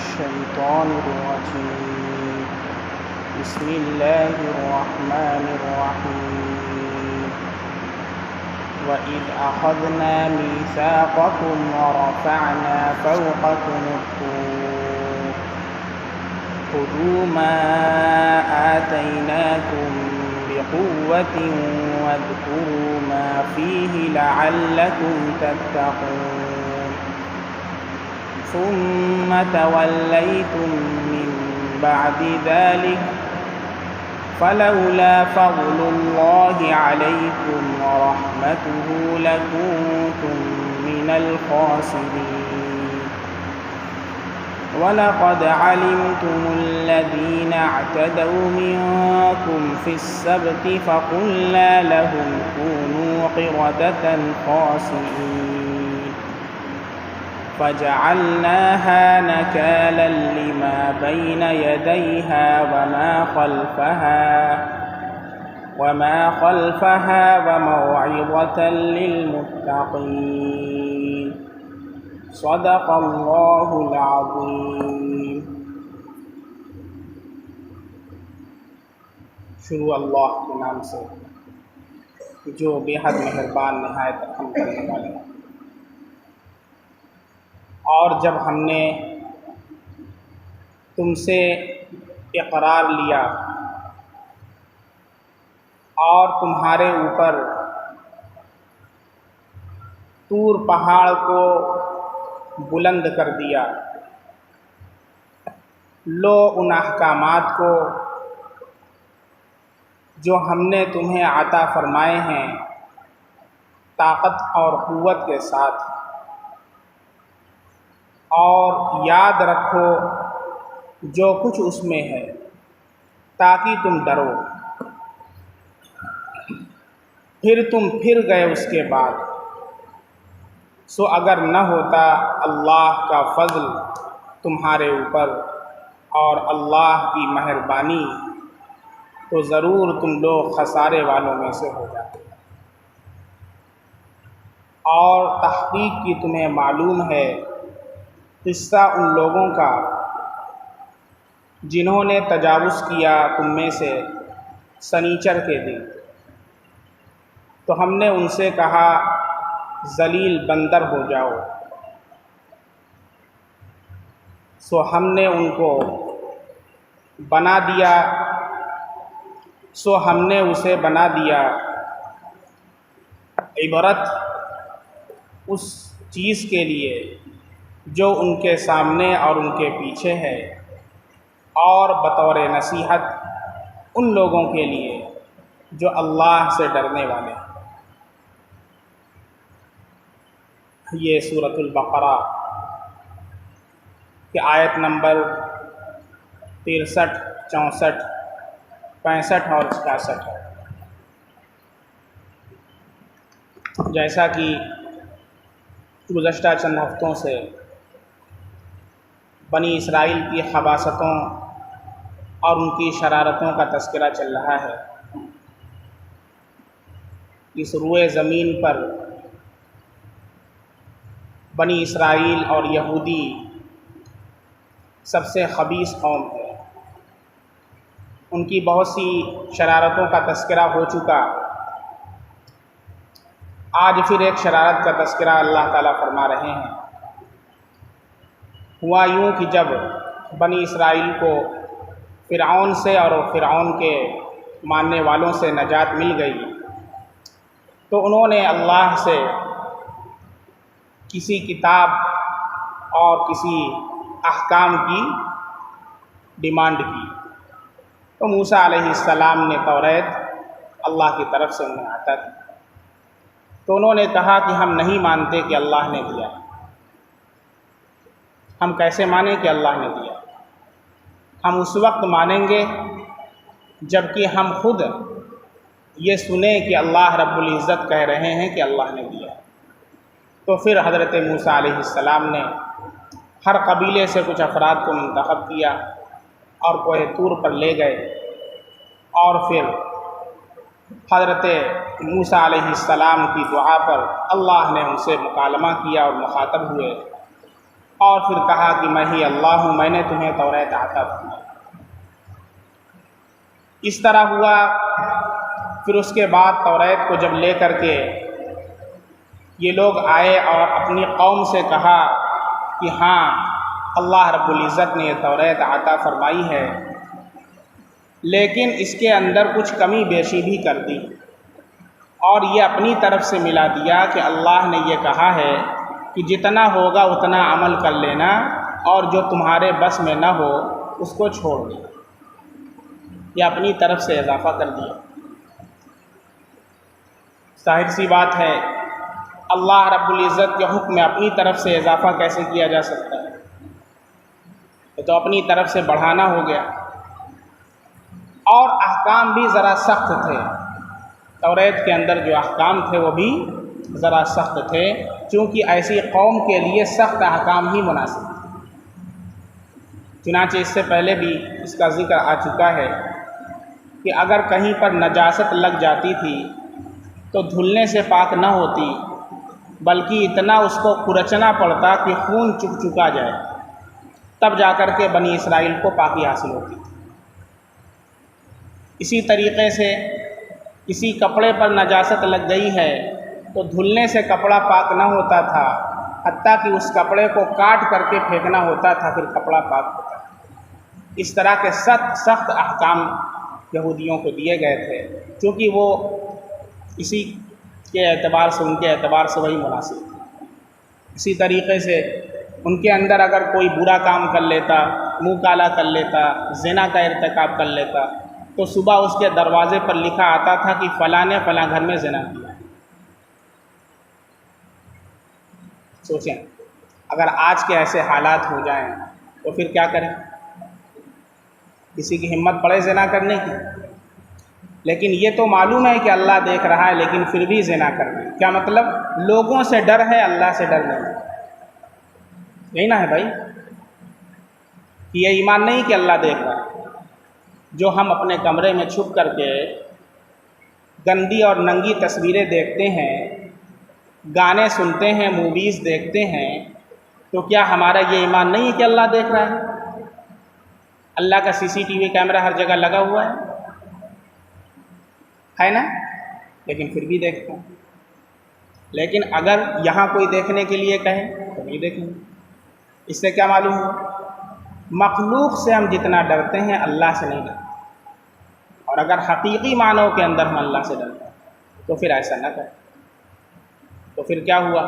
الشيطان الرجيم بسم الله الرحمن الرحيم وإذ أخذنا ميثاقكم ورفعنا فوقكم الطور خذوا ما آتيناكم بقوة واذكروا ما فيه لعلكم تتقون ثم توليتم من بعد ذلك فلولا فضل الله عليكم ورحمته لكنتم من الخاسرين ولقد علمتم الذين اعتدوا منكم في السبت فقلنا لهم كونوا قردة خاسئين فجعلناها نكالا لما بين يديها وما خلفها وموعظة للمتقين صدق اللہ العظیم۔ شروع اللہ کے نام سے جو بے حد مہربان نہایت رحم کرنے والے ہیں۔ اور جب ہم نے تم سے اقرار لیا اور تمہارے اوپر طور پہاڑ کو بلند کر دیا، لو ان احکامات کو جو ہم نے تمہیں عطا فرمائے ہیں طاقت اور قوت کے ساتھ، اور یاد رکھو جو کچھ اس میں ہے تاکہ تم ڈرو۔ پھر تم پھر گئے اس کے بعد، سو اگر نہ ہوتا اللہ کا فضل تمہارے اوپر اور اللہ کی مہربانی تو ضرور تم لوگ خسارے والوں میں سے ہو جاتے۔ اور تحقیق کی تمہیں معلوم ہے قصہ ان لوگوں کا جنہوں نے تجاوز کیا تم میں سے سنیچر کے دن، تو ہم نے ان سے کہا ذلیل بندر ہو جاؤ، سو ہم نے ان کو بنا دیا، ہم نے اسے بنا دیا عبرت اس چیز کے لیے جو ان کے سامنے اور ان کے پیچھے ہے، اور بطور نصیحت ان لوگوں کے لیے جو اللہ سے ڈرنے والے ہیں۔ یہ سورۃ البقرہ کی آیت نمبر 63، 64، 65 اور 66 ہے۔ جیسا کہ گزشتہ چند ہفتوں سے بنی اسرائیل کی خباثتوں اور ان کی شرارتوں کا تذکرہ چل رہا ہے، اس روئے زمین پر بنی اسرائیل اور یہودی سب سے خبیث قوم ہے۔ ان کی بہت سی شرارتوں کا تذکرہ ہو چکا، آج پھر ایک شرارت کا تذکرہ اللہ تعالیٰ فرما رہے ہیں۔ ہوا یوں کہ جب بنی اسرائیل کو فرعون سے اور فرعون کے ماننے والوں سے نجات مل گئی، تو انہوں نے اللہ سے کسی کتاب اور کسی احکام کی ڈیمانڈ کی، تو موسیٰ علیہ السلام نے توریت اللہ کی طرف سے انہیں عطا کی، تو انہوں نے کہا کہ ہم نہیں مانتے کہ اللہ نے دیا، ہم کیسے مانیں کہ اللہ نے دیا؟ ہم اس وقت مانیں گے جب کہ ہم خود یہ سنیں کہ اللہ رب العزت کہہ رہے ہیں کہ اللہ نے دیا۔ تو پھر حضرت موسیٰ علیہ السلام نے ہر قبیلے سے کچھ افراد کو منتخب کیا اور کوہ طور پر لے گئے، اور پھر حضرت موسیٰ علیہ السلام کی دعا پر اللہ نے ان سے مکالمہ کیا اور مخاطب ہوئے، اور پھر کہا کہ میں ہی اللہ ہوں، میں نے تمہیں توریت عطا فرمائی۔ اس طرح ہوا۔ پھر اس کے بعد توریت کو جب لے کر کے یہ لوگ آئے اور اپنی قوم سے کہا کہ ہاں اللہ رب العزت نے یہ توریت عطا فرمائی ہے، لیکن اس کے اندر کچھ کمی بیشی بھی کر دی، اور یہ اپنی طرف سے ملا دیا کہ اللہ نے یہ کہا ہے کہ جتنا ہوگا اتنا عمل کر لینا، اور جو تمہارے بس میں نہ ہو اس کو چھوڑ دینا۔ یہ اپنی طرف سے اضافہ کر دیا۔ ظاہر سی بات ہے اللہ رب العزت کے حکم میں اپنی طرف سے اضافہ کیسے کیا جا سکتا ہے؟ یہ تو اپنی طرف سے بڑھانا ہو گیا۔ اور احکام بھی ذرا سخت تھے، توریت کے اندر جو احکام تھے وہ بھی ذرا سخت تھے، چونکہ ایسی قوم کے لیے سخت احکام ہی مناسب تھے۔ چنانچہ اس سے پہلے بھی اس کا ذکر آ چکا ہے کہ اگر کہیں پر نجاست لگ جاتی تھی تو دھلنے سے پاک نہ ہوتی، بلکہ اتنا اس کو کھرچنا پڑتا کہ خون چکا جائے، تب جا کر کے بنی اسرائیل کو پاکی حاصل ہوتی تھی۔ اسی طریقے سے کسی کپڑے پر نجاست لگ گئی ہے تو دھلنے سے کپڑا پاک نہ ہوتا تھا، حتیٰ کہ اس کپڑے کو کاٹ کر کے پھینکنا ہوتا تھا، پھر کپڑا پاک ہوتا تھا۔ اس طرح کے سخت احکام یہودیوں کو دیے گئے تھے، چونکہ وہ اسی کے اعتبار سے، ان کے اعتبار سے وہی مناسب تھا۔ اسی طریقے سے ان کے اندر اگر کوئی برا کام کر لیتا، منہ کالا کر لیتا، زنا کا ارتکاب کر لیتا، تو صبح اس کے دروازے پر لکھا آتا تھا کہ فلاں نے فلاں گھر میں زنا کیا۔ سوچیں اگر آج کے ایسے حالات ہو جائیں تو پھر کیا کریں؟ کسی کی ہمت پڑے زنا کرنے کی؟ لیکن یہ تو معلوم ہے کہ اللہ دیکھ رہا ہے، لیکن پھر بھی زنا کرنا، کیا مطلب؟ لوگوں سے ڈر ہے، اللہ سے ڈر نہیں۔ یہی نا ہے بھائی، یہ ایمان نہیں کہ اللہ دیکھ رہا ہے۔ جو ہم اپنے کمرے میں چھپ کر کے گندی اور ننگی تصویریں دیکھتے ہیں، گانے سنتے ہیں، موویز دیکھتے ہیں، تو کیا ہمارا یہ ایمان نہیں ہے کہ اللہ دیکھ رہا ہے؟ اللہ کا CCTV کیمرہ ہر جگہ لگا ہوا ہے نا؟ لیکن پھر بھی دیکھتے ہیں۔ لیکن اگر یہاں کوئی دیکھنے کے لیے کہے تو نہیں دیکھیں گے۔ اس سے کیا معلوم ہو؟ مخلوق سے ہم جتنا ڈرتے ہیں اللہ سے نہیں ڈرتے، اور اگر حقیقی معنوں کے اندر ہم اللہ سے ڈرتے ہیں تو پھر ایسا نہ کریں۔ تو پھر کیا ہوا؟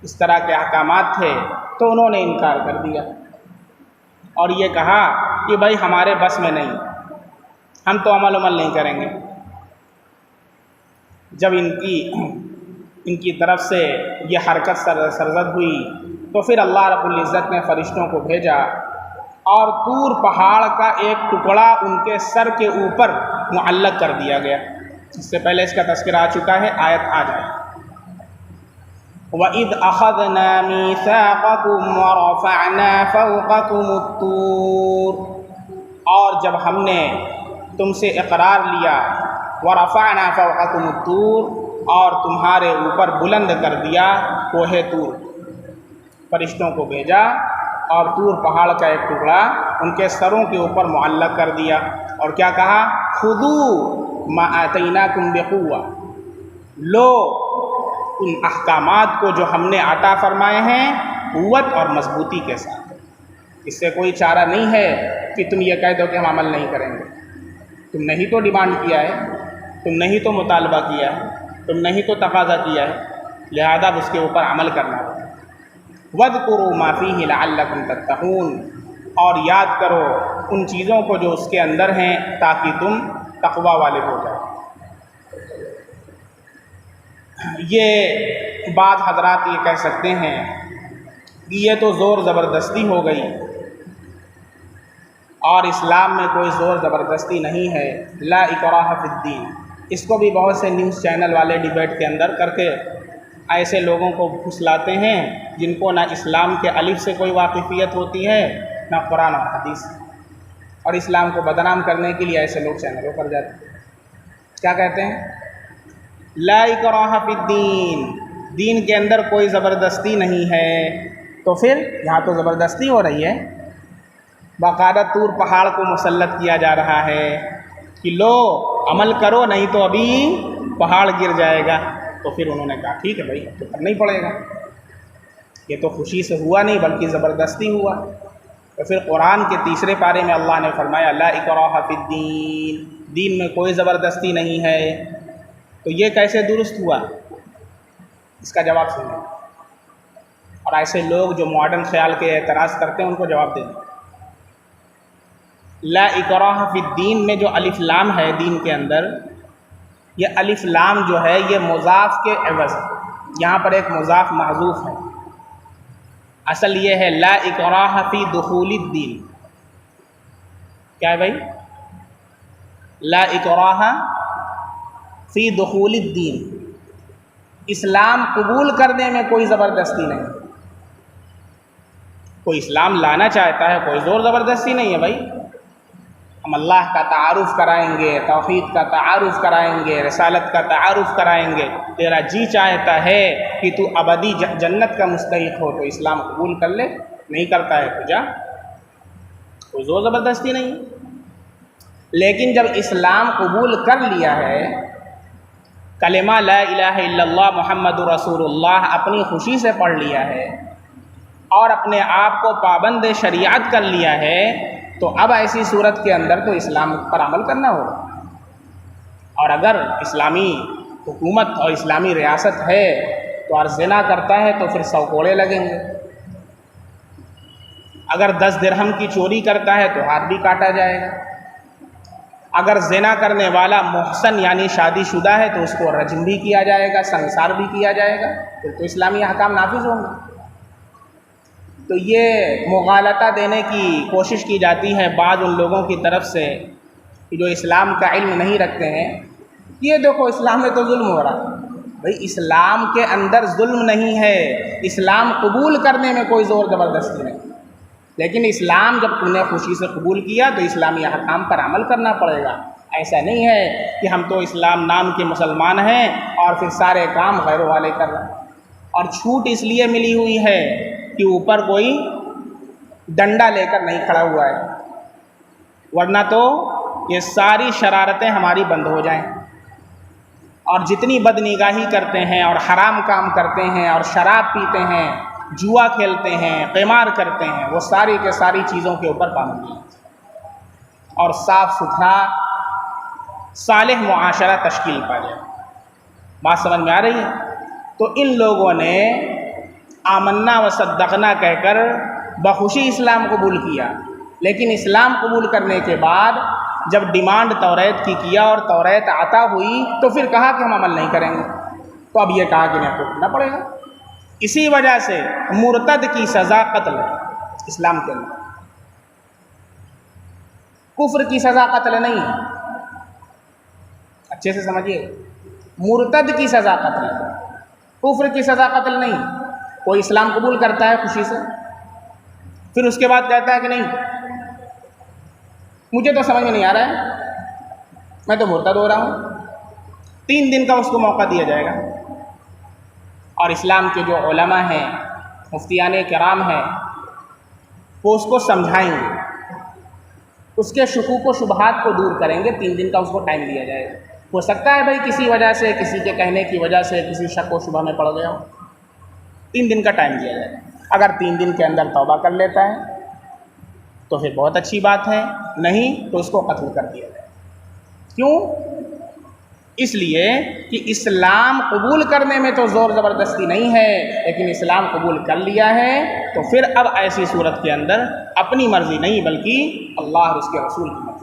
اس طرح کے احکامات تھے تو انہوں نے انکار کر دیا اور یہ کہا کہ بھائی ہمارے بس میں نہیں، ہم تو عمل نہیں کریں گے۔ جب ان کی طرف سے یہ حرکت سرزد ہوئی تو پھر اللہ رب العزت نے فرشتوں کو بھیجا اور طور پہاڑ کا ایک ٹکڑا ان کے سر کے اوپر معلق کر دیا گیا۔ اس سے پہلے اس کا تذکرہ آ چکا ہے، آیت آ جائے۔ وَإِذْ أَخَذْنَا مِيثَاقَكُمْ وَرَفَعْنَا فَوْقَكُمُ الطُّورَ، اور جب ہم نے تم سے اقرار لیا، وَرَفَعْنَا فَوْقَكُمُ الطُّورَ، اور تمہارے اوپر بلند کر دیا کوہ طور۔ فرشتوں کو بھیجا اور طور پہاڑ کا ایک ٹکڑا ان کے سروں کے اوپر معلق کر دیا، اور کیا کہا؟ خُذُوا مَا آتَيْنَاكُمْ بِقُوَّةٍ، لو ان احکامات کو جو ہم نے عطا فرمائے ہیں قوت اور مضبوطی کے ساتھ۔ اس سے کوئی چارہ نہیں ہے کہ تم یہ کہہ دو کہ ہم عمل نہیں کریں گے۔ تم نے ہی تو ڈیمانڈ کیا ہے، تم نے ہی تو مطالبہ کیا ہے، تم نے ہی تو تقاضا کیا ہے، لہذا اس کے اوپر عمل کرنا ہوگا۔ وَاذْكُرُوا مَا فِيهِ لَعَلَّكُمْ تَتَّقُونَ، اور یاد کرو ان چیزوں کو جو اس کے اندر ہیں تاکہ تم تقوی والے ہو جاؤ۔ یہ بعض حضرات یہ کہہ سکتے ہیں کہ یہ تو زور زبردستی ہو گئی، اور اسلام میں کوئی زور زبردستی نہیں ہے، لا اکراہ فی الدین۔ اس کو بھی بہت سے نیوز چینل والے ڈیبیٹ کے اندر کر کے ایسے لوگوں کو پھسلاتے ہیں جن کو نہ اسلام کے الف سے کوئی واقفیت ہوتی ہے نہ قرآن اور حدیث، اور اسلام کو بدنام کرنے کے لیے ایسے لوگ چینلوں پر جاتے ہیں۔ کیا کہتے ہیں؟ لا اکراہ فی الدین، دین کے اندر کوئی زبردستی نہیں ہے، تو پھر یہاں تو زبردستی ہو رہی ہے، باقاعدہ طور پہاڑ کو مسلط کیا جا رہا ہے کہ لو عمل کرو نہیں تو ابھی پہاڑ گر جائے گا۔ تو پھر انہوں نے کہا ٹھیک ہے بھائی اب تو کرنا ہی پڑے گا، یہ تو خوشی سے ہوا نہیں بلکہ زبردستی ہوا۔ تو پھر قرآن کے تیسرے پارے میں اللہ نے فرمایا لا اکراہ فی الدین، دین میں کوئی زبردستی نہیں ہے۔ تو یہ کیسے درست ہوا، اس کا جواب سنیں، اور ایسے لوگ جو ماڈرن خیال کے اعتراض کرتے ہیں ان کو جواب دیں۔ لا اکراہ فی الدین میں جو الف لام ہے دین کے اندر، یہ الف لام جو ہے یہ مضاف کے عوض ہے، یہاں پر ایک مضاف محذوف ہے۔ اصل یہ ہے لا اکراہ فی دخول الدین، کیا ہے بھائی؟ لا اکراہ فی دخول الدین، اسلام قبول کرنے میں کوئی زبردستی نہیں۔ کوئی اسلام لانا چاہتا ہے کوئی زور زبردستی نہیں ہے بھائی، ہم اللہ کا تعارف کرائیں گے، توحید کا تعارف کرائیں گے، رسالت کا تعارف کرائیں گے، تیرا جی چاہتا ہے کہ تو ابدی جنت کا مستحق ہو تو اسلام قبول کر لے، نہیں کرتا ہے تو جا، کوئی زور زبردستی نہیں۔ لیکن جب اسلام قبول کر لیا ہے، کلمہ لا الہ الا اللہ محمد رسول اللہ اپنی خوشی سے پڑھ لیا ہے اور اپنے آپ کو پابند شریعت کر لیا ہے، تو اب ایسی صورت کے اندر تو اسلام پر عمل کرنا ہوگا۔ اور اگر اسلامی حکومت اور اسلامی ریاست ہے تو اور زنا کرتا ہے تو پھر 100 کوڑے لگیں گے، اگر 10 درہم کی چوری کرتا ہے تو ہاتھ بھی کاٹا جائے گا، اگر زنا کرنے والا محسن یعنی شادی شدہ ہے تو اس کو رجم بھی کیا جائے گا، سنسار بھی کیا جائے گا، پھر تو اسلامی احکام نافذ ہوں گے۔ تو یہ مغالطہ دینے کی کوشش کی جاتی ہے بعض ان لوگوں کی طرف سے کہ جو اسلام کا علم نہیں رکھتے ہیں، یہ دیکھو اسلام میں تو ظلم ہو رہا ہے۔ بھائی اسلام کے اندر ظلم نہیں ہے، اسلام قبول کرنے میں کوئی زور زبردستی نہیں، لیکن اسلام جب تم نے خوشی سے قبول کیا تو اسلامی احکام پر عمل کرنا پڑے گا۔ ایسا نہیں ہے کہ ہم تو اسلام نام کے مسلمان ہیں اور پھر سارے کام غیروں والے کر رہے ہیں۔ اور چھوٹ اس لیے ملی ہوئی ہے کہ اوپر کوئی ڈنڈا لے کر نہیں کھڑا ہوا ہے، ورنہ تو یہ ساری شرارتیں ہماری بند ہو جائیں، اور جتنی بدنگاہی کرتے ہیں اور حرام کام کرتے ہیں اور شراب پیتے ہیں، جوا کھیلتے ہیں، قمار کرتے ہیں، وہ ساری کے ساری چیزوں کے اوپر پابندی اور صاف ستھرا صالح معاشرہ تشکیل پا جائے۔ بات سمجھ میں آ رہی ہے؟ تو ان لوگوں نے آمنا و صدقنا کہہ کر بخوشی اسلام قبول کیا، لیکن اسلام قبول کرنے کے بعد جب ڈیمانڈ توریت کی کیا اور توریت عطا ہوئی تو پھر کہا کہ ہم عمل نہیں کریں گے، تو اب یہ کہا کہ نہیں کو کرنا پڑے گا۔ اسی وجہ سے مرتد کی سزا قتل ہے اسلام کے اندر، کفر کی سزا قتل نہیں ہے، اچھے سے سمجھیے، مرتد کی سزا قتل ہے، کفر کی سزا قتل نہیں۔ کوئی اسلام قبول کرتا ہے خوشی سے، پھر اس کے بعد کہتا ہے کہ نہیں مجھے تو سمجھ میں نہیں آ رہا ہے، میں تو مرتد ہو رہا ہوں، 3 دن کا اس کو موقع دیا جائے گا، اور اسلام کے جو علماء ہیں، مفتیان کرام ہیں، وہ اس کو سمجھائیں گے، اس کے شکوک و شبہات کو دور کریں گے، 3 دن کا اس کو ٹائم دیا جائے گا۔ ہو سکتا ہے بھائی کسی وجہ سے، کسی کے کہنے کی وجہ سے کسی شک و شبہ میں پڑ گیا ہو، 3 دن کا ٹائم دیا جائے گا۔ اگر 3 دن کے اندر توبہ کر لیتا ہے تو پھر بہت اچھی بات ہے، نہیں تو اس کو قتل کر دیا جائے۔ کیوں؟ اس لیے کہ اسلام قبول کرنے میں تو زور زبردستی نہیں ہے، لیکن اسلام قبول کر لیا ہے تو پھر اب ایسی صورت کے اندر اپنی مرضی نہیں بلکہ اللہ اور اس کے رسول کی مرضی۔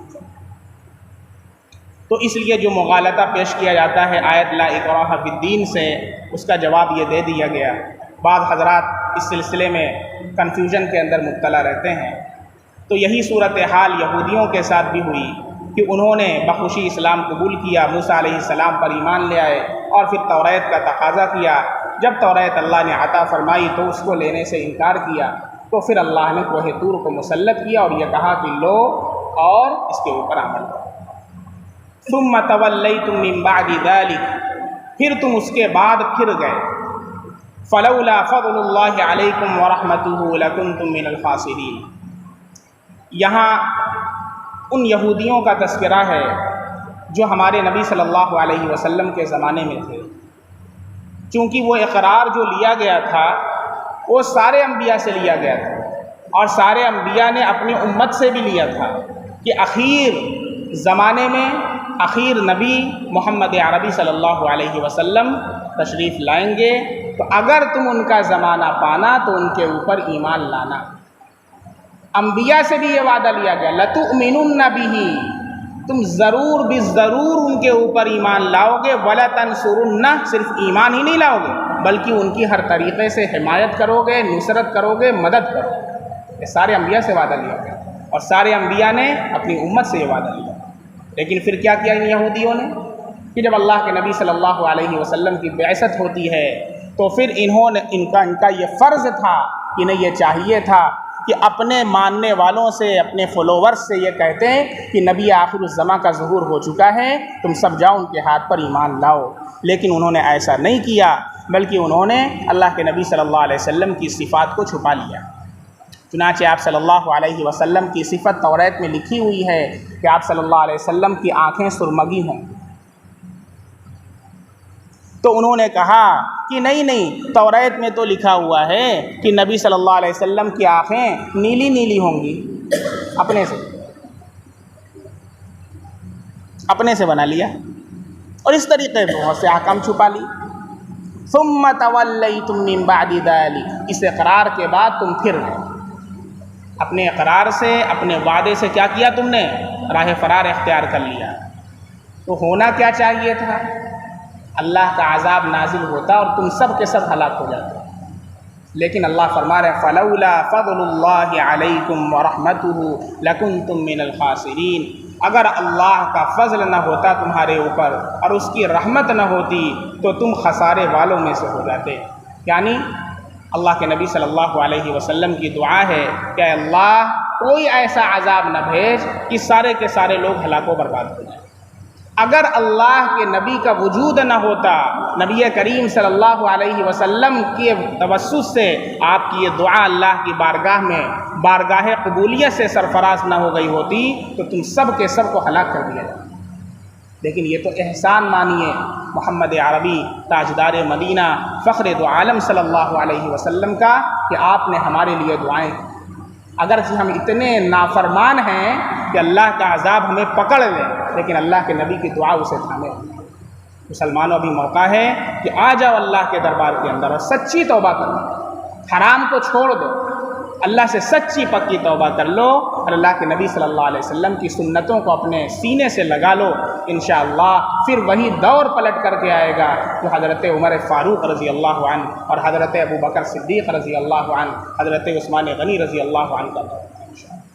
تو اس لیے جو مغالطہ پیش کیا جاتا ہے آیت لا اکراہ فی الدین سے، اس کا جواب یہ دے دیا گیا۔ بعض حضرات اس سلسلے میں کنفیوژن کے اندر مبتلا رہتے ہیں، تو یہی صورتحال یہودیوں کے ساتھ بھی ہوئی کہ انہوں نے بخوشی اسلام قبول کیا، موسیٰ علیہ السلام پر ایمان لے آئے اور پھر توریت کا تقاضا کیا۔ جب توریت اللہ نے عطا فرمائی تو اس کو لینے سے انکار کیا، تو پھر اللہ نے کوہ طور کو مسلط کیا اور یہ کہا کہ لو اور اس کے اوپر عمل کرو۔ ثم تولیتم من بعد ذلک، پھر تم اس کے بعد پھر گئے، فلولا فضل اللہ علیکم ورحمتہ لکنتم من الخاسرین۔ یہاں ان یہودیوں کا تذکرہ ہے جو ہمارے نبی صلی اللہ علیہ وسلم کے زمانے میں تھے، چونکہ وہ اقرار جو لیا گیا تھا وہ سارے انبیاء سے لیا گیا تھا، اور سارے انبیاء نے اپنی امت سے بھی لیا تھا کہ اخیر زمانے میں اخیر نبی محمد عربی صلی اللہ علیہ وسلم تشریف لائیں گے، تو اگر تم ان کا زمانہ پانا تو ان کے اوپر ایمان لانا۔ انبیاء سے بھی یہ وعدہ لیا گیا، لَتُؤْمِنُنَّ بِهِ، تم ضرور بھی ضرور ان کے اوپر ایمان لاؤ گے، وَلَتَنْصُرُنَّهُ، صرف ایمان ہی نہیں لاؤ گے بلکہ ان کی ہر طریقے سے حمایت کرو گے، نصرت کرو گے، مدد کرو گے۔ یہ سارے انبیاء سے وعدہ لیا گیا، اور سارے انبیاء نے اپنی امت سے یہ وعدہ لیا۔ لیکن پھر کیا کیا ان یہودیوں نے کہ جب اللہ کے نبی صلی اللہ علیہ وسلم کی بعثت ہوتی ہے تو پھر ان کا یہ فرض تھا، انہیں یہ چاہیے تھا کہ اپنے ماننے والوں سے، اپنے فالوورز سے یہ کہتے ہیں کہ نبی آخر الزماں کا ظہور ہو چکا ہے، تم سب جاؤ ان کے ہاتھ پر ایمان لاؤ۔ لیکن انہوں نے ایسا نہیں کیا، بلکہ انہوں نے اللہ کے نبی صلی اللہ علیہ وسلم کی صفات کو چھپا لیا۔ چنانچہ آپ صلی اللہ علیہ وسلم کی صفت توریت میں لکھی ہوئی ہے کہ آپ صلی اللہ علیہ وسلم کی آنکھیں سرمگی ہوں، تو انہوں نے کہا کہ نہیں، توریت میں تو لکھا ہوا ہے کہ نبی صلی اللہ علیہ وسلم کی آنکھیں نیلی نیلی ہوں گی۔ اپنے سے بنا لیا، اور اس طریقے سے بہت سے احکام چھپا لی۔ ثم تولیتم من بعد ذلک، اس اقرار کے بعد تم پھر گئے، اپنے اقرار سے، اپنے وعدے سے کیا کیا تم نے؟ راہ فرار اختیار کر لیا۔ تو ہونا کیا چاہیے تھا؟ اللہ کا عذاب نازل ہوتا اور تم سب کے سب ہلاک ہو جاتے، لیکن اللہ فرما رہے فلولا فضل اللہ علیکم ورحمتہ لکنتم من الخاسرین، اگر اللہ کا فضل نہ ہوتا تمہارے اوپر اور اس کی رحمت نہ ہوتی تو تم خسارے والوں میں سے ہو جاتے۔ یعنی اللہ کے نبی صلی اللہ علیہ وسلم کی دعا ہے کہ اے اللہ کوئی ایسا عذاب نہ بھیج کہ سارے کے سارے لوگ ہلاک و برباد ہو جائیں۔ اگر اللہ کے نبی کا وجود نہ ہوتا، نبی کریم صلی اللہ علیہ وسلم کے توسط سے آپ کی یہ دعا اللہ کی بارگاہ میں بارگاہ قبولیت سے سرفراز نہ ہو گئی ہوتی تو تم سب کے سب کو ہلاک کر دیا جاتا۔ لیکن یہ تو احسان مانیے محمد عربی تاجدار مدینہ فخر دو عالم صلی اللہ علیہ وسلم کا کہ آپ نے ہمارے لیے دعائیں کی۔ اگر ہم اتنے نافرمان ہیں کہ اللہ کا عذاب ہمیں پکڑ لے، لیکن اللہ کے نبی کی دعا اسے تھامے۔ مسلمانوں ابھی موقع ہے کہ آ جاؤ اللہ کے دربار کے اندر اور سچی توبہ کر لو، حرام کو چھوڑ دو، اللہ سے سچی پکی توبہ کر لو، اور اللہ کے نبی صلی اللہ علیہ وسلم کی سنتوں کو اپنے سینے سے لگا لو۔ انشاءاللہ پھر وہی دور پلٹ کر کے آئے گا جو حضرت عمر فاروق رضی اللہ عنہ اور حضرت ابو بکر صدیق رضی اللہ عنہ، حضرت عثمان غنی رضی اللہ عنہ کا دور ہے انشاءاللہ۔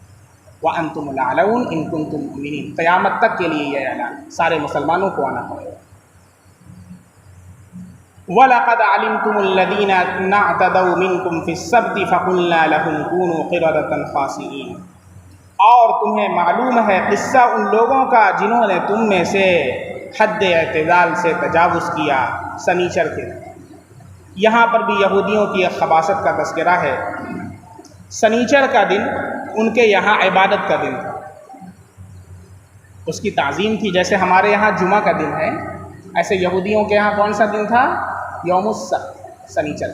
وَأَنْتُمُ الْأَعْلَوْنَ إِن كُنتُم مُؤْمِنِينَ، قیامت تک کے لیے یہ اعلان سارے مسلمانوں کو آنا پڑے گا۔ وَلَقَدْ عَلِمْتُمُ الَّذِينَ اعْتَدَوْا مِنْكُمْ فِي السَّبْتِ فَقُلْنَا لَهُمْ كُونُوا قِرَدَةً خَاسِئِينَ، اور تمہیں معلوم ہے قصہ ان لوگوں کا جنہوں نے تم میں سے حد اعتدال سے تجاوز کیا سنیچر کے۔ یہاں پر بھی یہودیوں کی ایک خباثت کا تذکرہ ہے۔ سنیچر کا دن ان کے یہاں عبادت کا دن تھا، اس کی تعظیم تھی۔ جیسے ہمارے یہاں جمعہ کا دن ہے، ایسے یہودیوں کے یہاں کون سا دن تھا؟ یوم السبت، سنیچر۔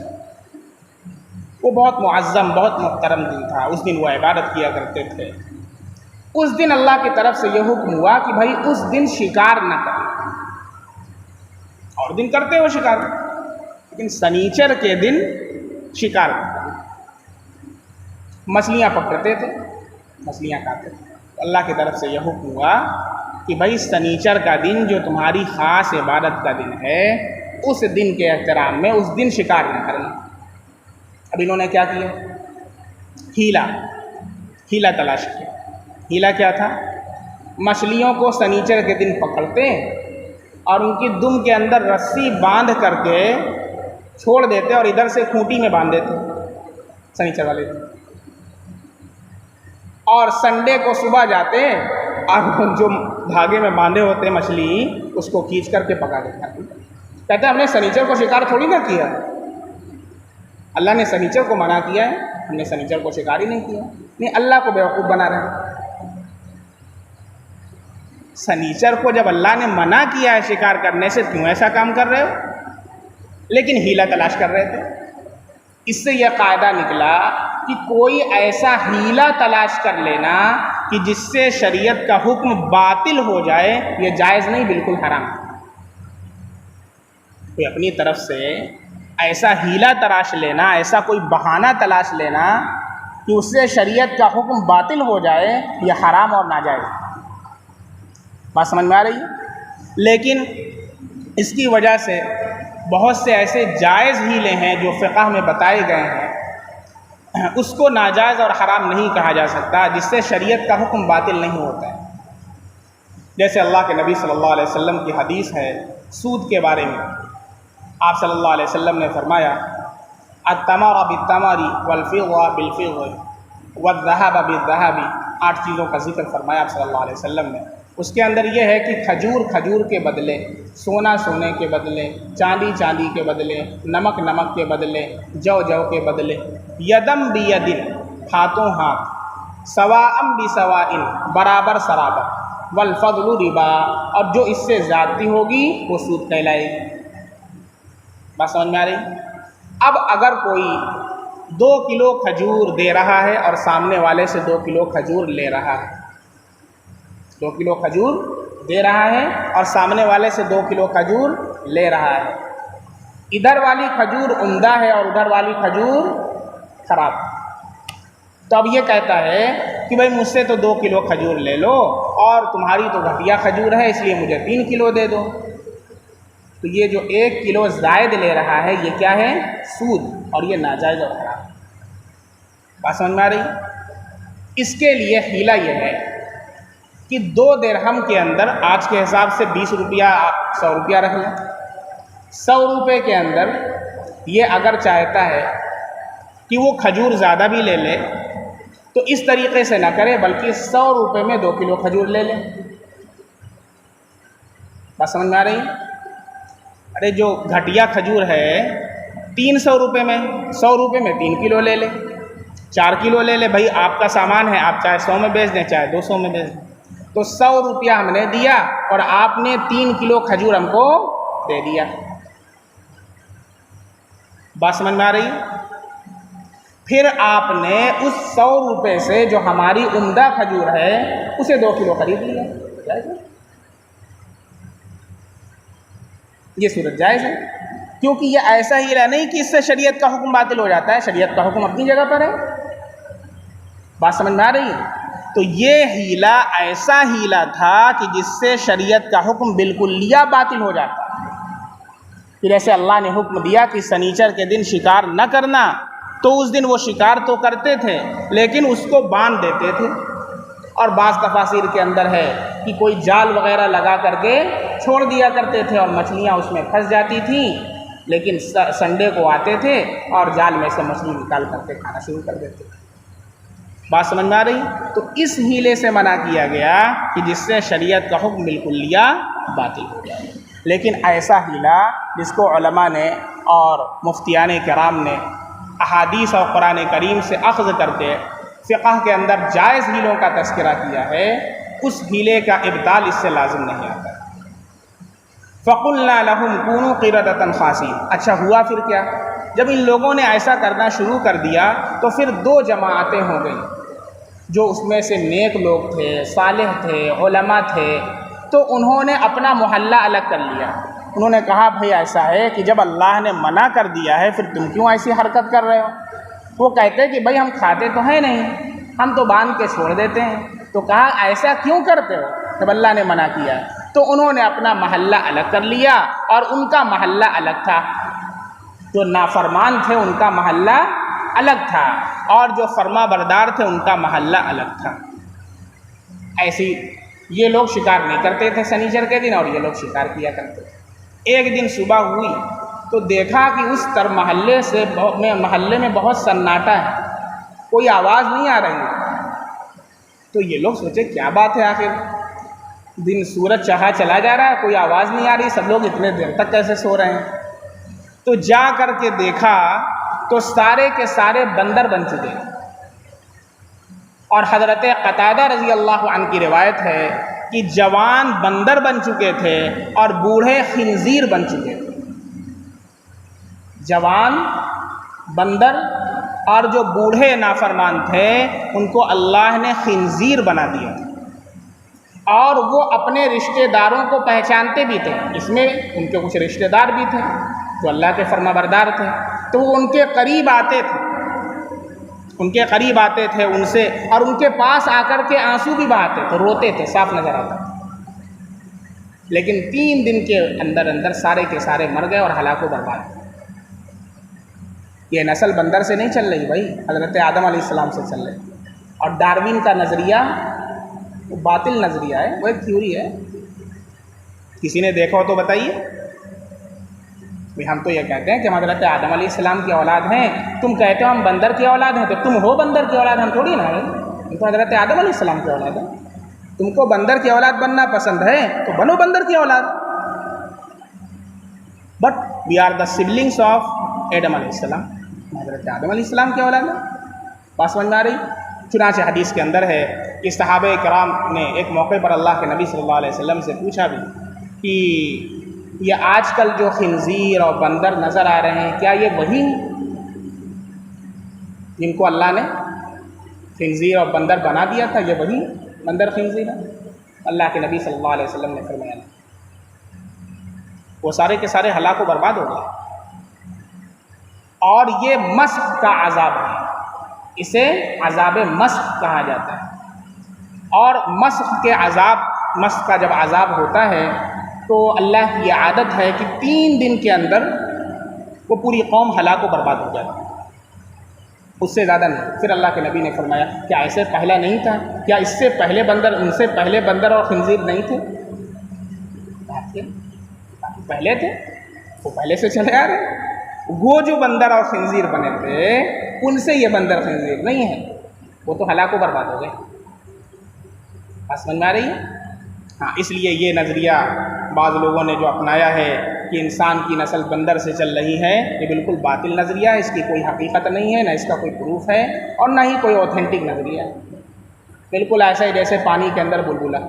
وہ بہت معظم، بہت محترم دن تھا، اس دن وہ عبادت کیا کرتے تھے۔ اس دن اللہ کی طرف سے یہ حکم ہوا کہ بھائی اس دن شکار نہ کریں، اور دن کرتے ہو شکار، لیکن سنیچر کے دن شکار کرتے، مچھلیاں پکڑتے تھے، مچھلیاں کھاتے تھے۔ اللہ کی طرف سے یہ حکم ہوا کہ بھائی سنیچر کا دن جو تمہاری خاص عبادت کا دن ہے، اس دن کے احترام میں اس دن شکار نہ کرنا۔ اب انہوں نے کیا کیا؟ ہیلا تلاش کیا۔ ہیلا کیا تھا؟ مچھلیوں کو سنیچر کے دن پکڑتے اور ان کی دم کے اندر رسی باندھ کر کے چھوڑ دیتے اور ادھر سے کھوٹی میں باندھ دیتے سنیچر والے دن، اور سنڈے کو صبح جاتے اور جو دھاگے میں باندھے ہوتے مچھلی اس کو کھینچ کر کے پکا کے کھاتے۔ کہتے ہیں ہم نے سنیچر کو شکار تھوڑی نہ کیا، اللہ نے سنیچر کو منع کیا ہے، ہم نے سنیچر کو شکار ہی نہیں کیا، نہیں اللہ کو بیوقوف بنا رہے ہیں۔ سنیچر کو جب اللہ نے منع کیا ہے شکار کرنے سے، کیوں ایسا کام کر رہے ہو؟ لیکن ہیلا تلاش کر رہے تھے۔ اس سے یہ قاعدہ نکلا کہ کوئی ایسا ہیلا تلاش کر لینا کہ جس سے شریعت کا حکم باطل ہو جائے، یہ جائز نہیں، بالکل حرام۔ کوئی اپنی طرف سے ایسا ہیلا تلاش لینا، ایسا کوئی بہانہ تلاش لینا کہ اس سے شریعت کا حکم باطل ہو جائے، یہ حرام اور ناجائز۔ بات سمجھ میں آ رہی ہے؟ لیکن اس کی وجہ سے بہت سے ایسے جائز ہیلے ہیں جو فقہ میں بتائے گئے ہیں، اس کو ناجائز اور حرام نہیں کہا جا سکتا، جس سے شریعت کا حکم باطل نہیں ہوتا ہے۔ جیسے اللہ کے نبی صلی اللہ علیہ وسلم کی حدیث ہے سود کے بارے میں، آپ صلی اللہ علیہ وسلم نے فرمایا التمر بالتمر والفضة بالفضة والذهب بالذهب، 8 چیزوں کا ذکر فرمایا آپ صلی اللہ علیہ وسلم نے۔ اس کے اندر یہ ہے کہ کھجور کھجور کے بدلے، سونا سونے کے بدلے، چاندی چاندی کے بدلے، نمک نمک کے بدلے، جو جو کے بدلے، یدم بیدن، ہاتھوں ہاتھ، سواء بسواء، برابر سرابر، والفضل ربا، اور جو اس سے زیادتی ہوگی وہ سود کہلائے گی۔ بات سمجھ میں آ رہی؟ اب اگر کوئی 2 کلو کھجور دے رہا ہے اور سامنے والے سے 2 کلو کھجور لے رہا ہے، 2 کلو کھجور دے رہا ہے اور سامنے والے سے 2 کلو کھجور لے رہا ہے، ادھر والی کھجور عمدہ ہے اور ادھر والی کھجور خراب، تو اب یہ کہتا ہے کہ بھائی مجھ سے تو 2 کلو کھجور لے لو اور تمہاری تو گھٹیا کھجور ہے اس لیے مجھے 3 کلو دے دو، تو یہ جو 1 کلو زائد لے رہا ہے یہ کیا ہے؟ سود، اور یہ ناجائز اور حرام۔ بات سمجھ میں آ رہی؟ اس کے لیے حیلہ یہ ہے کہ 2 درہم کے اندر آج کے حساب سے 20 روپیہ 100 روپیہ رکھ لیں، 100 روپے کے اندر یہ اگر چاہتا ہے کہ وہ کھجور زیادہ بھی لے لے تو اس طریقے سے نہ کرے بلکہ 100 روپے میں 2 کلو کھجور لے لے۔ بات سمجھ میں آ رہی؟ ارے جو گھٹیا کھجور ہے 300 روپے میں، 100 روپے میں 3 کلو لے لے، 4 کلو لے لے، بھائی آپ کا سامان ہے، آپ چاہے 100 میں بیچ دیں چاہے 200 میں بیچ دیں، تو 100 روپیہ ہم نے دیا اور آپ نے 3 کلو کھجور ہم کو دے دیا۔ بات سمجھ میں آ رہی؟ پھر آپ نے اس 100 روپے سے جو ہماری عمدہ کھجور ہے اسے 2 کلو خرید لیا، جائز ہے؟ یہ صورت جائز ہے، کیونکہ یہ ایسا ہی رہا نہیں کہ اس سے شریعت کا حکم باطل ہو جاتا ہے، شریعت کا حکم اپنی جگہ پر ہے۔ بات سمجھ میں آ رہی ہے؟ تو یہ ہیلا ایسا ہیلا تھا کہ جس سے شریعت کا حکم بالکلیہ باطل ہو جاتا ہے۔ پھر ایسے اللہ نے حکم دیا کہ سنیچر کے دن شکار نہ کرنا، تو اس دن وہ شکار تو کرتے تھے لیکن اس کو باندھ دیتے تھے، اور بعض تفاسیر کے اندر ہے کہ کوئی جال وغیرہ لگا کر کے چھوڑ دیا کرتے تھے اور مچھلیاں اس میں پھنس جاتی تھیں، لیکن سنڈے کو آتے تھے اور جال میں سے مچھلی نکال کر کے کھانا شروع کر دیتے تھے۔ بات سمجھ میں آ رہی؟ تو اس ہیلے سے منع کیا گیا کہ جس سے شریعت کا حکم بالکلیہ باطل ہو جائے۔ لیکن ایسا ہیلا جس کو علماء نے اور مفتیان کرام نے احادیث اور قرآن کریم سے اخذ کر کے فقہ کے اندر جائز ہیلوں کا تذکرہ کیا ہے، اس ہیلے کا ابطال اس سے لازم نہیں آتا۔ فَقُلْنَا لَهُمْ كُونُوا قِرَدَةً خَاسِئِينَ۔ اچھا ہوا پھر کیا؟ جب ان لوگوں نے ایسا کرنا شروع کر دیا تو پھر 2 جماعتیں ہو گئیں، جو اس میں سے نیک لوگ تھے، صالح تھے، علماء تھے، تو انہوں نے اپنا محلہ الگ کر لیا۔ انہوں نے کہا بھئی ایسا ہے کہ جب اللہ نے منع کر دیا ہے پھر تم کیوں ایسی حرکت کر رہے ہو؟ وہ کہتے کہ بھئی ہم کھاتے تو ہیں نہیں، ہم تو باندھ کے چھوڑ دیتے ہیں، تو کہا ایسا کیوں کرتے ہو جب اللہ نے منع کیا ہے؟ تو انہوں نے اپنا محلہ الگ کر لیا، اور ان کا محلہ الگ تھا، جو نافرمان تھے ان کا محلہ الگ تھا، اور جو فرما بردار تھے ان کا محلہ الگ تھا۔ ایسی یہ لوگ شکار نہیں کرتے تھے سنیچر کے دن، اور یہ لوگ شکار کیا کرتے تھے۔ ایک دن صبح ہوئی تو دیکھا کہ اس محلے میں بہت سناٹا ہے، کوئی آواز نہیں آ رہی ہے، تو یہ لوگ سوچے کیا بات ہے، آخر دن سورج چڑھا چلا جا رہا ہے، کوئی آواز نہیں آ رہی، سب لوگ اتنے دیر تک کیسے سو رہے ہیں؟ تو جا کر کے دیکھا تو سارے کے سارے بندر بن چکے. اور حضرت قتادہ رضی اللہ عنہ کی روایت ہے کہ جوان بندر بن چکے تھے اور بوڑھے خنزیر بن چکے تھے. جوان بندر اور جو بوڑھے نافرمان تھے ان کو اللہ نے خنزیر بنا دیا. اور وہ اپنے رشتہ داروں کو پہچانتے بھی تھے. اس میں ان کے کچھ رشتہ دار بھی تھے جو اللہ کے فرما بردار تھے، تو وہ ان کے قریب آتے تھے، ان سے، اور ان کے پاس آ کر کے آنسو بھی بہاتے تھے، روتے تھے، صاف نظر آتا تھا. لیکن 3 دن کے اندر سارے کے سارے مر گئے اور ہلاک و برباد. یہ نسل بندر سے نہیں چل رہی بھائی، حضرت آدم علیہ السلام سے چل رہی. اور ڈاروین کا نظریہ وہ باطل نظریہ ہے، وہ ایک تھیوری ہے. کسی نے دیکھا ہو تو بتائیے. ہم تو یہ کہتے ہیں کہ ہم حضرت آدم علیہ السلام کی اولاد ہیں، تم کہتے ہو ہم بندر کی اولاد ہیں، تو تم ہو بندر کی اولاد، ہم تھوڑی نا ہیں. ہم تو حضرت آدم علیہ السلام کی اولاد ہیں. تم کو بندر کی اولاد بننا پسند ہے تو بنو بندر کی اولاد. But we are the siblings of Adam علیہ السلام. حضرت آدم علیہ السلام کی اولاد ہے. بات سمجھ میں آ رہی؟ چنانچہ حدیث کے اندر ہے کہ صحابہ کرام نے ایک موقع پر اللہ کے نبی صلی اللہ علیہ وسلم سے پوچھا بھی کہ یہ آج کل جو خنزیر اور بندر نظر آ رہے ہیں کیا یہ وہی ہیں جن کو اللہ نے خنزیر اور بندر بنا دیا تھا؟ یہ وہی بندر خنزیر ہے؟ اللہ کے نبی صلی اللہ علیہ وسلم نے فرمایا وہ سارے کے سارے ہلاک و برباد ہو گئے. اور یہ مسخ کا عذاب ہے، اسے عذاب مسخ کہا جاتا ہے. اور مسخ کا جب عذاب ہوتا ہے تو اللہ کی عادت ہے کہ 3 دن کے اندر وہ پوری قوم ہلاک و برباد ہو جاتی ہے، اس سے زیادہ نہیں. پھر اللہ کے نبی نے فرمایا کیا ایسے پہلا نہیں تھا؟ کیا اس سے پہلے ان سے پہلے بندر اور خنزیر نہیں تھے؟ پہلے تھے، وہ پہلے سے چلے آ رہے. وہ جو بندر اور خنزیر بنے تھے ان سے یہ بندر خنزیر نہیں ہے، وہ تو ہلاک و برباد ہو گئے. بات سمجھ میں آ رہی ہے؟ ہاں، اس لیے یہ نظریہ بعض لوگوں نے جو اپنایا ہے کہ انسان کی نسل بندر سے چل رہی ہے، یہ بالکل باطل نظریہ ہے. اس کی کوئی حقیقت نہیں ہے، نہ اس کا کوئی پروف ہے، اور نہ ہی کوئی اوتھینٹک نظریہ ہے. بالکل ایسا ہی جیسے پانی کے اندر بلبلا،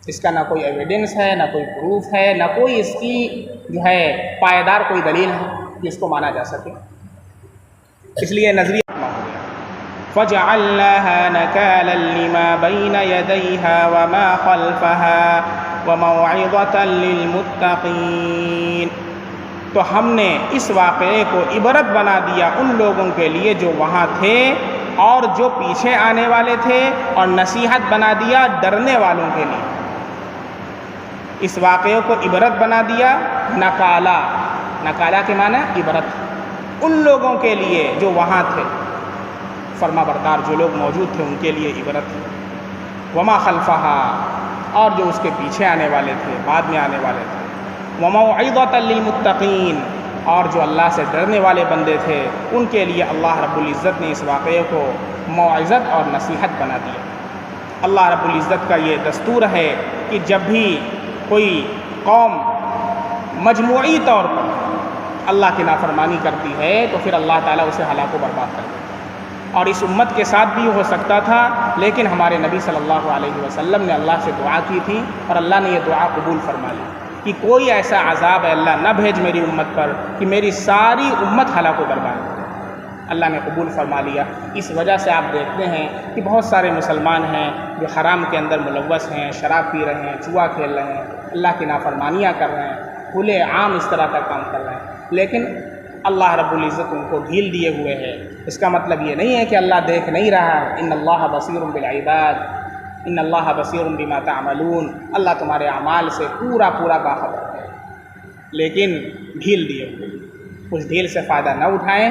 اس کا نہ کوئی ایویڈنس ہے، نہ کوئی پروف ہے، نہ کوئی اس کی جو ہے پائیدار کوئی دلیل ہے کہ اس کو مانا جا سکے. اس لیے نظریہ فَجَعَلْنَاهَا نَكَالًا لِمَا بَيْنَ يَدَيْهَا وَمَا خَلْفَهَا وَمَوْعِظَةً لِّلْمُتَّقِينَ. تو ہم نے اس واقعے کو عبرت بنا دیا ان لوگوں کے لیے جو وہاں تھے اور جو پیچھے آنے والے تھے، اور نصیحت بنا دیا ڈرنے والوں کے لیے. اس واقعے کو عبرت بنا دیا. نکالا کے معنی عبرت. ان لوگوں کے لیے جو وہاں تھے، فرما بردار جو لوگ موجود تھے ان کے لیے عبرت. وما خلفہا، اور جو اس کے پیچھے آنے والے تھے، بعد میں آنے والے تھے. وموعظۃ للمتقین، اور جو اللہ سے ڈرنے والے بندے تھے ان کے لیے اللہ رب العزت نے اس واقعے کو موعظت اور نصیحت بنا دیا. اللہ رب العزت کا یہ دستور ہے کہ جب بھی کوئی قوم مجموعی طور پر اللہ کی نافرمانی کرتی ہے تو پھر اللہ تعالیٰ اسے ہلاک و برباد کر دیتا ہے. اور اس امت کے ساتھ بھی ہو سکتا تھا، لیکن ہمارے نبی صلی اللہ علیہ وسلم نے اللہ سے دعا کی تھی اور اللہ نے یہ دعا قبول فرما لی کہ کوئی ایسا عذاب ہے اللہ نہ بھیج میری امت پر کہ میری ساری امت ہلاک و برباد ہو. اللہ نے قبول فرما لیا. اس وجہ سے آپ دیکھتے ہیں کہ بہت سارے مسلمان ہیں جو حرام کے اندر ملوث ہیں، شراب پی رہے ہیں، جوا کھیل رہے ہیں، اللہ کی نافرمانیاں کر رہے ہیں، کھلے عام اس طرح کا کام کر رہے ہیں، لیکن اللہ رب العزت ان کو ڈھیل دیے ہوئے ہے. اس کا مطلب یہ نہیں ہے کہ اللہ دیکھ نہیں رہا. ان اللہ بصیر بالعباد، ان اللہ بصیر بما تعملون. اللہ تمہارے اعمال سے پورا باخبر ہے، لیکن ڈھیل دیے ہوئے. اس ڈھیل سے فائدہ نہ اٹھائیں،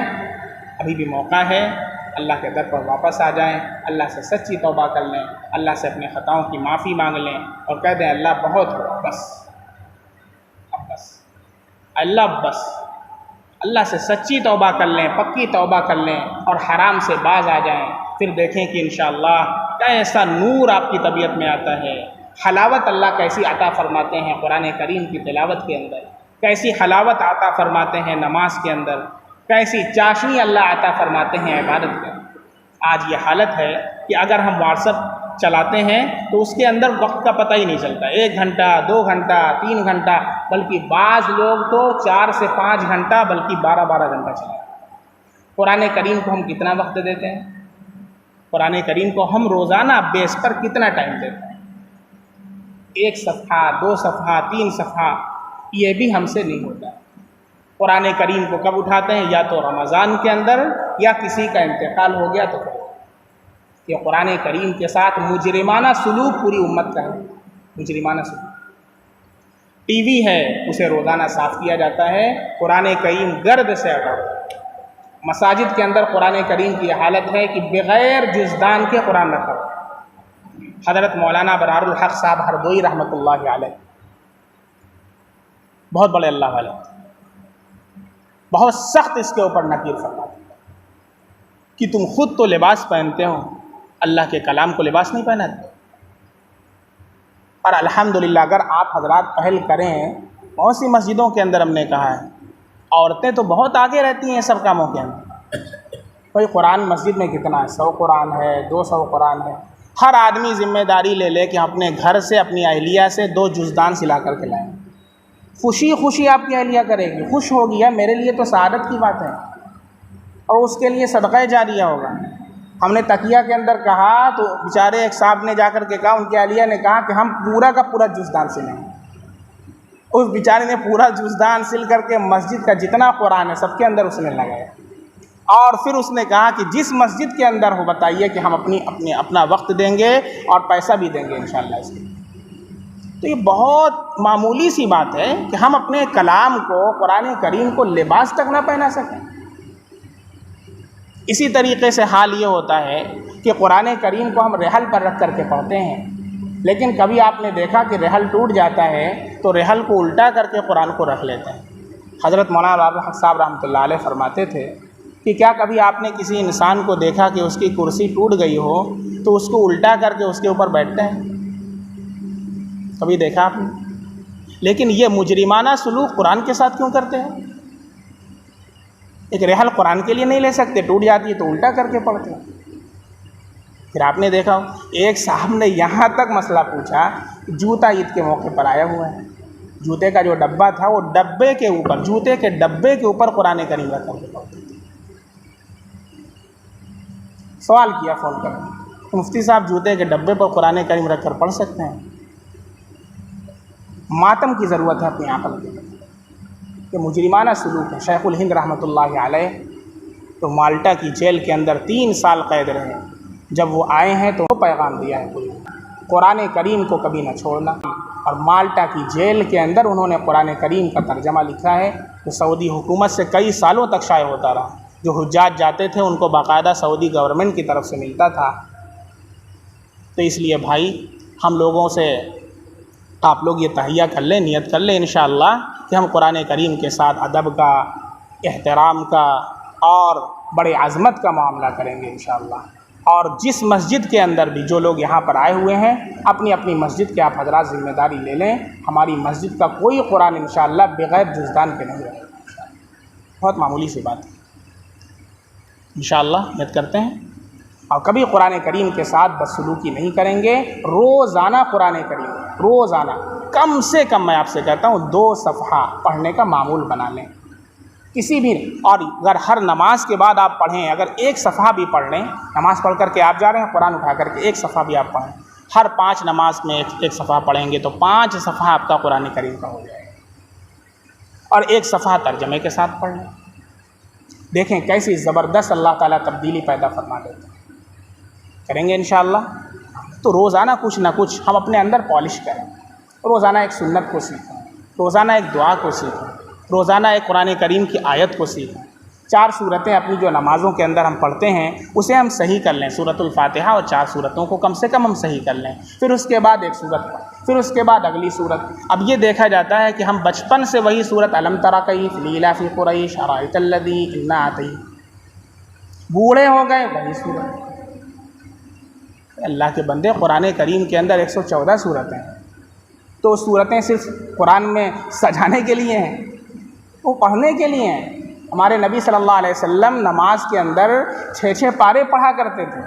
ابھی بھی موقع ہے. اللہ کے در پر واپس آ جائیں، اللہ سے سچی توبہ کر لیں، اللہ سے اپنے خطاؤں کی معافی مانگ لیں اور کہہ دیں اللہ بہت ہو، بس اب بس، اللہ سے سچی توبہ کر لیں، پکی توبہ کر لیں اور حرام سے باز آ جائیں. پھر دیکھیں کہ انشاءاللہ کیسا نور آپ کی طبیعت میں آتا ہے. حلاوت اللہ کیسی عطا فرماتے ہیں قرآن کریم کی تلاوت کے اندر، کیسی حلاوت عطا فرماتے ہیں نماز کے اندر، کیسی چاشنی اللہ عطا فرماتے ہیں عبادت میں۔ آج یہ حالت ہے کہ اگر ہم واٹس ایپ چلاتے ہیں تو اس کے اندر وقت کا پتہ ہی نہیں چلتا، 1 گھنٹہ 2 گھنٹہ 3 گھنٹہ، بلکہ بعض لوگ تو 4 سے 5 گھنٹہ بلکہ 12 گھنٹہ چلاتے ہیں۔ قرآن کریم کو ہم کتنا وقت دیتے ہیں؟ قرآن کریم کو ہم روزانہ بیس پر کتنا ٹائم دیتے ہیں؟ 1 صفحہ 2 صفحہ 3 صفحہ یہ بھی ہم سے نہیں ہوتا۔ قرآن کریم کو کب اٹھاتے ہیں؟ یا تو رمضان کے اندر، یا کسی کا انتقال ہو گیا تو کہ قرآن کریم کے ساتھ مجرمانہ سلوک پوری امت کا ہے، مجرمانہ سلوک۔ ٹی وی ہے اسے روزانہ صاف کیا جاتا ہے، قرآن کریم گرد سے ہٹا۔ مساجد کے اندر قرآن کریم کی حالت ہے کہ بغیر جزدان کے قرآن رکھا۔ حضرت مولانا برار الحق صاحب ہردوئی رحمۃ اللہ علیہ، بہت بڑے اللہ والے، بہت سخت اس کے اوپر نکیر فرماتے ہیں کہ تم خود تو لباس پہنتے ہو، اللہ کے کلام کو لباس نہیں پہناتے۔ اور الحمدللہ اگر آپ حضرات پہل کریں، بہت سی مسجدوں کے اندر ہم نے کہا ہے، عورتیں تو بہت آگے رہتی ہیں سب کاموں کے اندر۔ کوئی قرآن مسجد میں کتنا ہے، 100 قرآن ہے، 200 قرآن ہے۔ ہر آدمی ذمہ داری لے لے کہ اپنے گھر سے اپنی اہلیہ سے 2 جزدان سلا کر کے لائیں۔ خوشی خوشی آپ کی اہلیہ کرے گی، خوش ہوگی، ہے میرے لیے تو سعادت کی بات ہے، اور اس کے لیے صدقہ جاریہ ہوگا۔ ہم نے تقیہ کے اندر کہا تو بیچارے ایک صاحب نے جا کر کے کہا، ان کی اہلیہ نے کہا کہ ہم پورا کا پورا جزدان سلیں۔ اس بیچارے نے پورا جزدان سل کر کے مسجد کا جتنا قرآن ہے سب کے اندر اس نے لگایا، اور پھر اس نے کہا کہ جس مسجد کے اندر ہو بتائیے کہ ہم اپنا وقت دیں گے اور پیسہ بھی دیں گے انشاءاللہ اس کے۔ تو یہ بہت معمولی سی بات ہے کہ ہم اپنے کلام کو، قرآن کریم کو لباس تک نہ پہنا سکیں۔ اسی طریقے سے حال یہ ہوتا ہے کہ قرآن کریم کو ہم رحل پر رکھ کر کے پڑھتے ہیں، لیکن کبھی آپ نے دیکھا کہ رحل ٹوٹ جاتا ہے تو رحل کو الٹا کر کے قرآن کو رکھ لیتے ہیں۔ حضرت مولانا الحق صاحب رحمۃ اللہ علیہ فرماتے تھے کہ کیا کبھی آپ نے کسی انسان کو دیکھا کہ اس کی کرسی ٹوٹ گئی ہو تو اس کو الٹا کر کے اس کے اوپر بیٹھتے ہیں؟ کبھی دیکھا آپ نے؟ لیکن یہ مجرمانہ سلوک قرآن کے ساتھ کیوں کرتے ہیں؟ ایک رحل قرآن کے لیے نہیں لے سکتے، ٹوٹ جاتی ہے تو الٹا کر کے پڑھتے ہیں۔ پھر آپ نے دیکھا ایک صاحب نے یہاں تک مسئلہ پوچھا، جوتا عید کے موقع پر آیا ہوا ہے، جوتے کا جو ڈبہ تھا وہ ڈبے کے اوپر، جوتے کے ڈبے کے اوپر قرآن کریم رکھ کر کے پڑھتے تھے۔ سوال کیا فون کر، مفتی صاحب جوتے کے ڈبے پر قرآن کریم رکھ کر پڑھ سکتے ہیں؟ ماتم کی ضرورت ہے اپنی عقل کے کہ مجرمانہ سلوک ہے۔ شیخ الہند رحمۃ اللہ علیہ تو مالٹا کی جیل کے اندر 3 سال قید رہے، جب وہ آئے ہیں تو وہ پیغام دیا ہے قرآن کریم کو کبھی نہ چھوڑنا، اور مالٹا کی جیل کے اندر انہوں نے قرآن کریم کا ترجمہ لکھا ہے جو سعودی حکومت سے کئی سالوں تک شائع ہوتا رہا۔ جو حجاج جاتے تھے ان کو باقاعدہ سعودی گورنمنٹ کی طرف سے ملتا تھا۔ تو اس لیے بھائی ہم لوگوں سے آپ لوگ یہ تہیہ کر لیں، نیت کر لیں انشاءاللہ کہ ہم قرآن کریم کے ساتھ ادب کا، احترام کا اور بڑے عظمت کا معاملہ کریں گے انشاءاللہ۔ اور جس مسجد کے اندر بھی جو لوگ یہاں پر آئے ہوئے ہیں، اپنی اپنی مسجد کے آپ حضرات ذمہ داری لے لیں، ہماری مسجد کا کوئی قرآن انشاءاللہ بغیر جزدان کے نہیں رہے گا۔ بہت معمولی سی بات ہے، انشاءاللہ نیت کرتے ہیں۔ اور کبھی قرآن کریم کے ساتھ بدسلوکی نہیں کریں گے۔ روزانہ قرآن کریم، روزانہ کم سے کم میں آپ سے کہتا ہوں 2 صفحہ پڑھنے کا معمول بنا لیں کسی بھی، اور اگر ہر نماز کے بعد آپ پڑھیں، اگر 1 صفحہ بھی پڑھ لیں، نماز پڑھ کر کے آپ جا رہے ہیں قرآن اٹھا کر کے 1 صفحہ بھی آپ پڑھیں، ہر 5 نماز میں 1 صفحہ پڑھیں گے تو 5 صفحہ آپ کا قرآن کریم کا ہو جائے گا، اور 1 صفحہ ترجمے کے ساتھ پڑھ لیں۔ دیکھیں کیسی زبردست اللہ تعالیٰ تبدیلی پیدا فرما دیتے ہیں۔ کریں گے انشاءاللہ تو روزانہ کچھ نہ کچھ ہم اپنے اندر پالش کریں، روزانہ ایک سنت کو سیکھیں، روزانہ ایک دعا کو سیکھیں، روزانہ ایک قرآن کریم کی آیت کو سیکھیں۔ 4 سورتیں اپنی جو نمازوں کے اندر ہم پڑھتے ہیں اسے ہم صحیح کر لیں، سورۃ الفاتحہ اور 4 سورتوں کو کم سے کم ہم صحیح کر لیں، پھر اس کے بعد 1 سورت پڑھیں، پھر اس کے بعد اگلی سورت۔ اب یہ دیکھا جاتا ہے کہ ہم بچپن سے وہی سورت الم تری کیف لیلاف قریش ارأیت الذی انا اتی، بوڑھے ہو گئے وہی سورت۔ اللہ کے بندے، قرآن کریم کے اندر 114 سورتیں ہیں، تو صورتیں صرف قرآن میں سجانے کے لیے ہیں، وہ پڑھنے کے لیے ہیں، ہمارے نبی صلی اللہ علیہ وسلم نماز کے اندر 6 پارے پڑھا کرتے تھے۔